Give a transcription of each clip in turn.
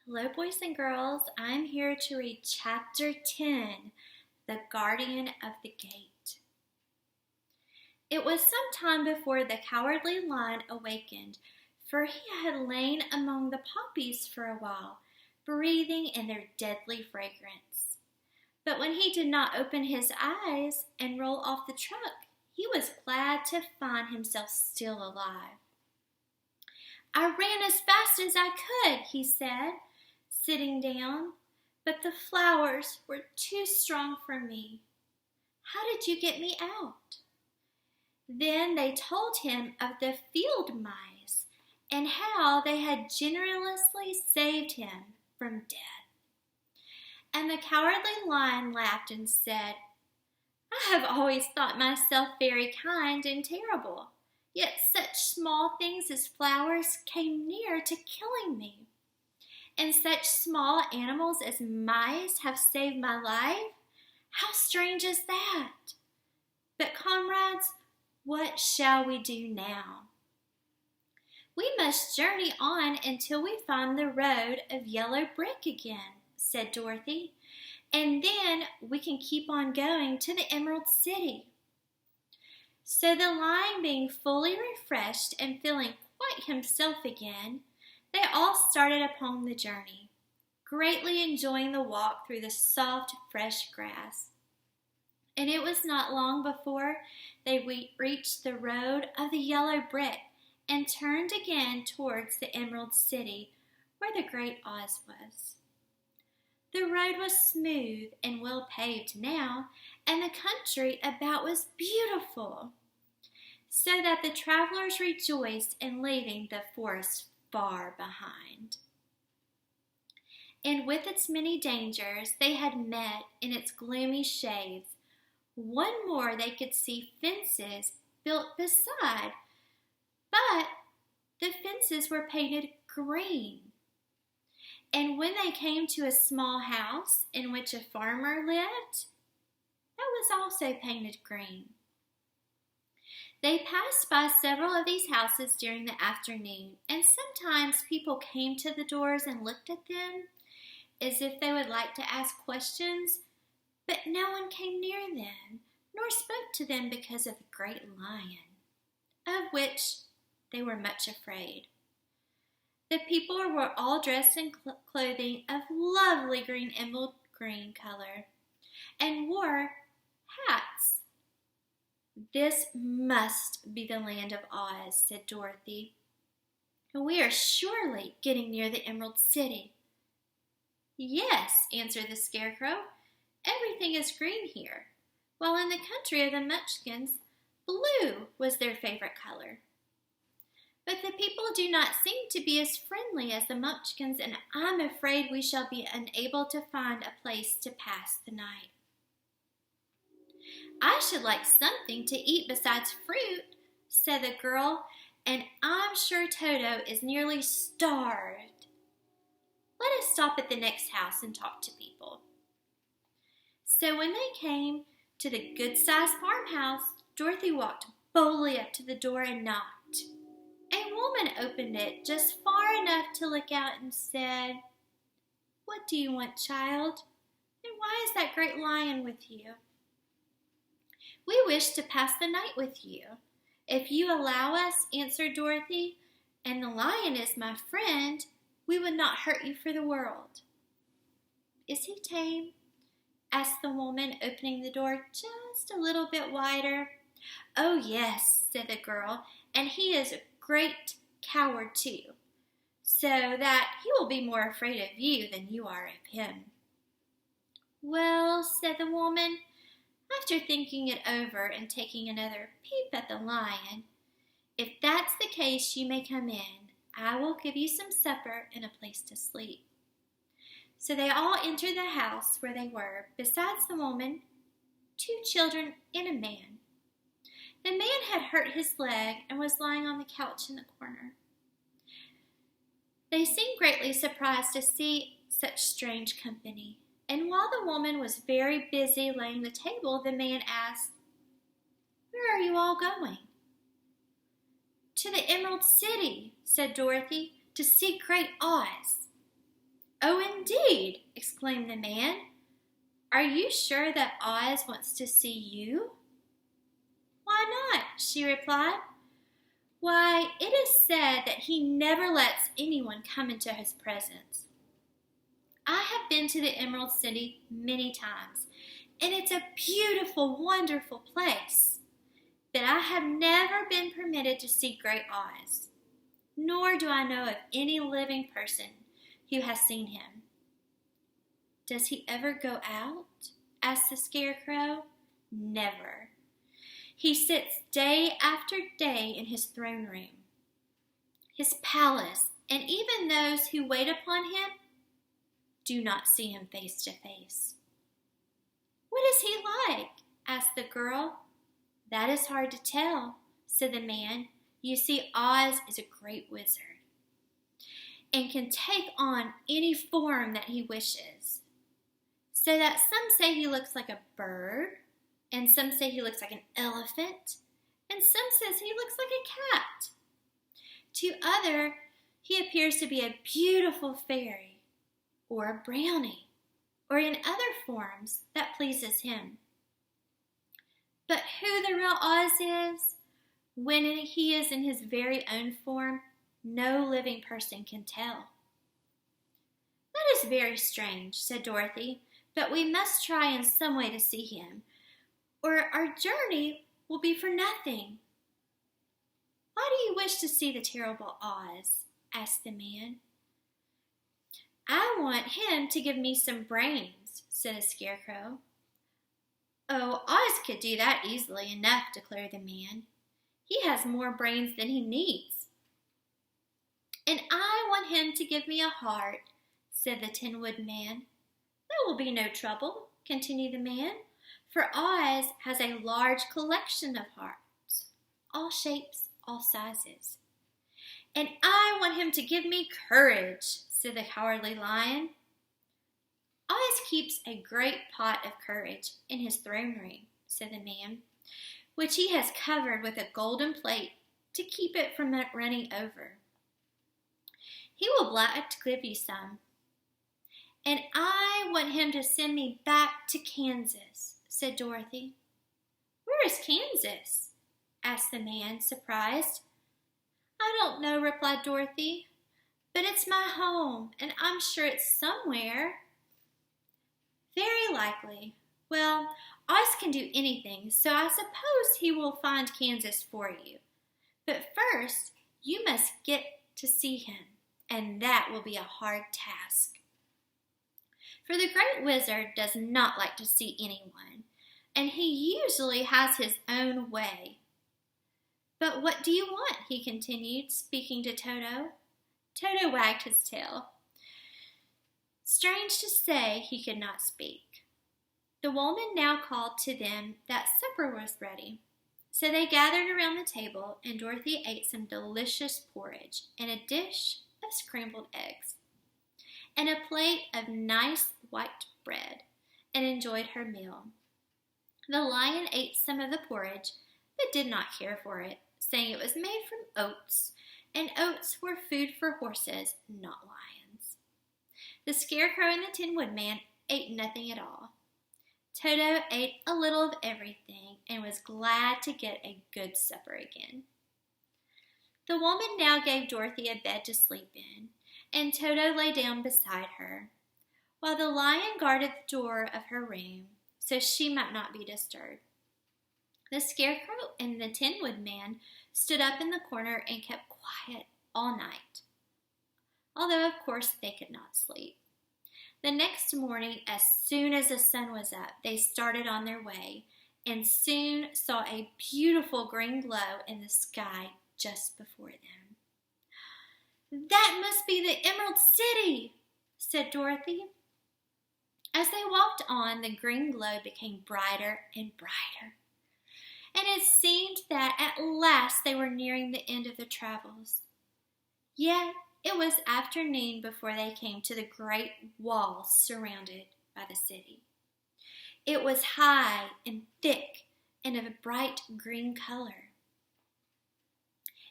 Hello, boys and girls. I'm here to read Chapter 10, The Guardian of the Gate. It was some time before the Cowardly Lion awakened, for he had lain among the poppies for a while, breathing in their deadly fragrance. But when he did not open his eyes and roll off the truck, he was glad to find himself still alive. "I ran as fast as I could," he said, sitting down, "but the flowers were too strong for me. How did you get me out?" Then they told him of the field mice and how they had generously saved him from death. And the Cowardly Lion laughed and said, "I have always thought myself very kind and terrible. Yet such small things as flowers came near to killing me. And such small animals as mice have saved my life? How strange is that? But comrades, what shall we do now?" "We must journey on until we find the road of yellow brick again," said Dorothy, "and then we can keep on going to the Emerald City." So the lion, being fully refreshed and feeling quite himself again, they all started upon the journey, greatly enjoying the walk through the soft, fresh grass. And it was not long before they reached the road of the yellow brick and turned again towards the Emerald City, where the Great Oz was. The road was smooth and well paved now, and the country about was beautiful, so that the travelers rejoiced in leaving the forest far behind. And with its many dangers they had met in its gloomy shades, one more they could see fences built beside, but the fences were painted green. And when they came to a small house in which a farmer lived, that was also painted green. They passed by several of these houses during the afternoon, and sometimes people came to the doors and looked at them as if they would like to ask questions, but no one came near them, nor spoke to them because of the great lion, of which they were much afraid. The people were all dressed in clothing of lovely green emerald green color, and wore hats. "This must be the land of Oz," said Dorothy. "We are surely getting near the Emerald City." "Yes," answered the Scarecrow. "Everything is green here, while in the country of the Munchkins, blue was their favorite color. But the people do not seem to be as friendly as the Munchkins, and I'm afraid we shall be unable to find a place to pass the night." "I should like something to eat besides fruit," said the girl, "and I'm sure Toto is nearly starved. Let us stop at the next house and talk to people." So when they came to the good-sized farmhouse, Dorothy walked boldly up to the door and knocked. A woman opened it just far enough to look out and said, "What do you want, child? And why is that great lion with you?" "We wish to pass the night with you, if you allow us," answered Dorothy, "and the lion is my friend. We would not hurt you for the world." "Is he tame?" asked the woman, opening the door just a little bit wider. "Oh, yes," said the girl, "and he is a great coward too, so that he will be more afraid of you than you are of him." "Well," said the woman, after thinking it over and taking another peep at the lion, "if that's the case, you may come in. I will give you some supper and a place to sleep." So they all entered the house where they were, besides the woman, 2 children, and a man. The man had hurt his leg and was lying on the couch in the corner. They seemed greatly surprised to see such strange company, and while the woman was very busy laying the table, the man asked, "Where are you all going?" "To the Emerald City," said Dorothy, "to see Great Oz." "Oh, indeed!" exclaimed the man. "Are you sure that Oz wants to see you?" "Why not?" she replied. "Why, it is said that he never lets anyone come into his presence. I have been to the Emerald City many times, and it's a beautiful, wonderful place. But I have never been permitted to see Great Oz, nor do I know of any living person who has seen him." "Does he ever go out?" asked the Scarecrow. "Never. He sits day after day in his throne room, his palace, and even those who wait upon him do not see him face to face." "What is he like?" asked the girl. "That is hard to tell," said the man. "You see, Oz is a great wizard and can take on any form that he wishes. So that some say he looks like a bird, and some say he looks like an elephant, and some says he looks like a cat. To other, he appears to be a beautiful fairy, or a brownie, or in other forms that pleases him. But who the real Oz is, when he is in his very own form, no living person can tell." "That is very strange," said Dorothy, "but we must try in some way to see him, or our journey will be for nothing." "Why do you wish to see the terrible Oz?" asked the man. "I want him to give me some brains," said the Scarecrow. "Oh, Oz could do that easily enough," declared the man. "He has more brains than he needs." "And I want him to give me a heart," said the Tin Woodman. "That will be no trouble," continued the man, "for Oz has a large collection of hearts, all shapes, all sizes." "And I want him to give me courage," said the Cowardly Lion. "Oz keeps a great pot of courage in his throne room," said the man, "which he has covered with a golden plate to keep it from running over. He will be glad to give you some." "And I want him to send me back to Kansas," said Dorothy. "Where is Kansas?" asked the man, surprised. "I don't know," replied Dorothy, "but it's my home, and I'm sure it's somewhere." "Very likely. Well, Oz can do anything, so I suppose he will find Kansas for you. But first, you must get to see him, and that will be a hard task. For the Great Wizard does not like to see anyone, and he usually has his own way. But what do you want?" he continued, speaking to Toto. Toto wagged his tail. Strange to say, he could not speak. The woman now called to them that supper was ready. So they gathered around the table, and Dorothy ate some delicious porridge and a dish of scrambled eggs and a plate of nice white bread, and enjoyed her meal. The lion ate some of the porridge, but did not care for it, saying it was made from oats, and oats were food for horses, not lions. The Scarecrow and the Tin Woodman ate nothing at all. Toto ate a little of everything and was glad to get a good supper again. The woman now gave Dorothy a bed to sleep in, and Toto lay down beside her, while the lion guarded the door of her room so she might not be disturbed. The Scarecrow and the Tin Woodman stood up in the corner and kept quiet all night, although of course they could not sleep. The next morning, as soon as the sun was up, they started on their way and soon saw a beautiful green glow in the sky just before them. "That must be the Emerald City," said Dorothy. As they walked on, the green glow became brighter and brighter, and it seemed that at last they were nearing the end of their travels. Yet it was afternoon before they came to the great wall surrounded by the city. It was high and thick and of a bright green color.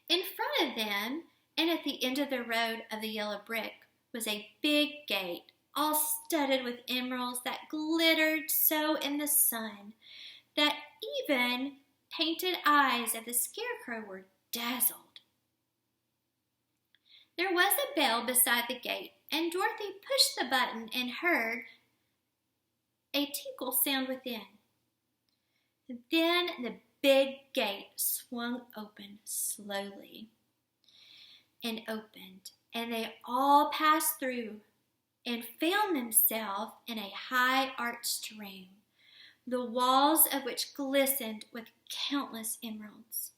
In front of them, and at the end of the road of the yellow brick, was a big gate, all studded with emeralds that glittered so in the sun that even painted eyes of the Scarecrow were dazzled. There was a bell beside the gate, and Dorothy pushed the button and heard a tinkle sound within. Then the big gate swung open slowly and opened, and they all passed through and found themselves in a high arched room, the walls of which glistened with countless emeralds.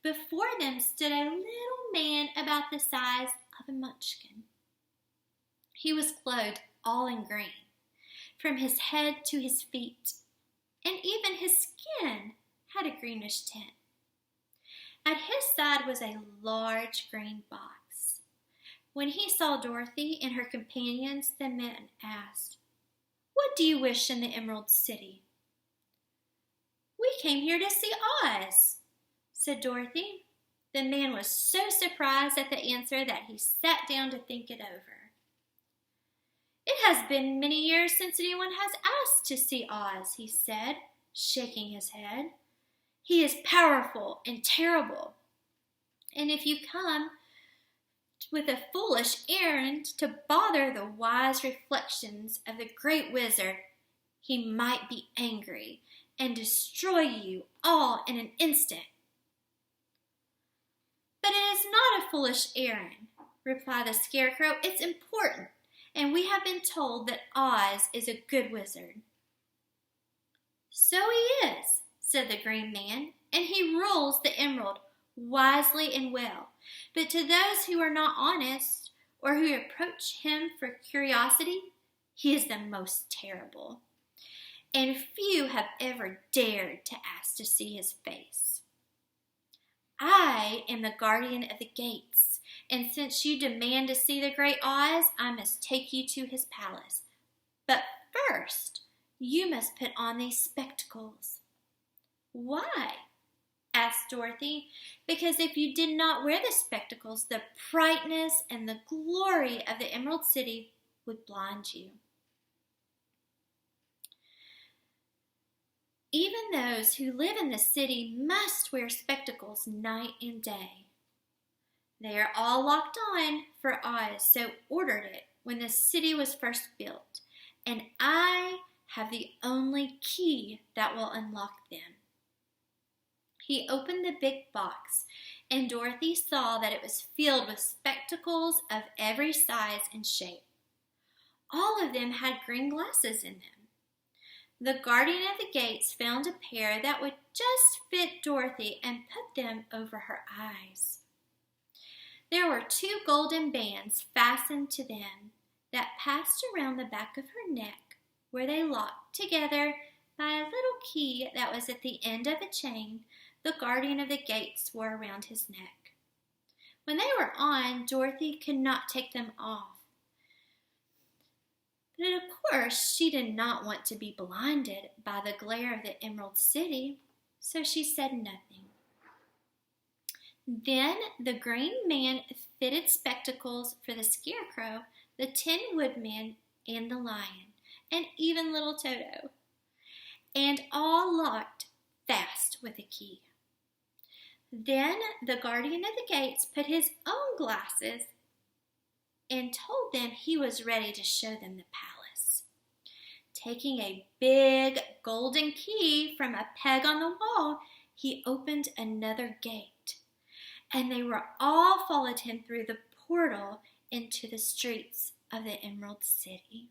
Before them stood a little man about the size of a munchkin. He was clothed all in green, from his head to his feet, and even his skin had a greenish tint. At his side was a large green box. When he saw Dorothy and her companions, the man asked, "What do you wish in the Emerald City?" "We came here to see Oz," said Dorothy. The man was so surprised at the answer that he sat down to think it over. "It has been many years since anyone has asked to see Oz," he said, shaking his head. "He is powerful and terrible, and if you come with a foolish errand to bother the wise reflections of the great wizard, he might be angry and destroy you all in an instant." "But it is not a foolish errand," replied the Scarecrow. "It's important, and we have been told that Oz is a good wizard." "So he is," said the Green Man, "and he rules the emerald wisely and well. But to those who are not honest or who approach him for curiosity, he is the most terrible, and few have ever dared to ask to see his face. I am the guardian of the gates, and since you demand to see the great Oz, I must take you to his palace. But first, you must put on these spectacles." "Why?" asked Dorothy. "Because if you did not wear the spectacles, the brightness and the glory of the Emerald City would blind you. Even those who live in the city must wear spectacles night and day. They are all locked on, for Oz so ordered it when the city was first built, and I have the only key that will unlock them." He opened the big box, and Dorothy saw that it was filled with spectacles of every size and shape. All of them had green glasses in them. The guardian of the gates found a pair that would just fit Dorothy and put them over her eyes. There were 2 golden bands fastened to them that passed around the back of her neck, where they locked together by a little key that was at the end of a chain the guardian of the gates wore around his neck. When they were on, Dorothy could not take them off. But of course, she did not want to be blinded by the glare of the Emerald City, so she said nothing. Then the Green Man fitted spectacles for the Scarecrow, the Tin Woodman, and the Lion, and even little Toto, and all locked fast with a key. Then the guardian of the gates put his own glasses and told them he was ready to show them the palace. Taking a big golden key from a peg on the wall, he opened another gate, and they were all followed him through the portal into the streets of the Emerald City.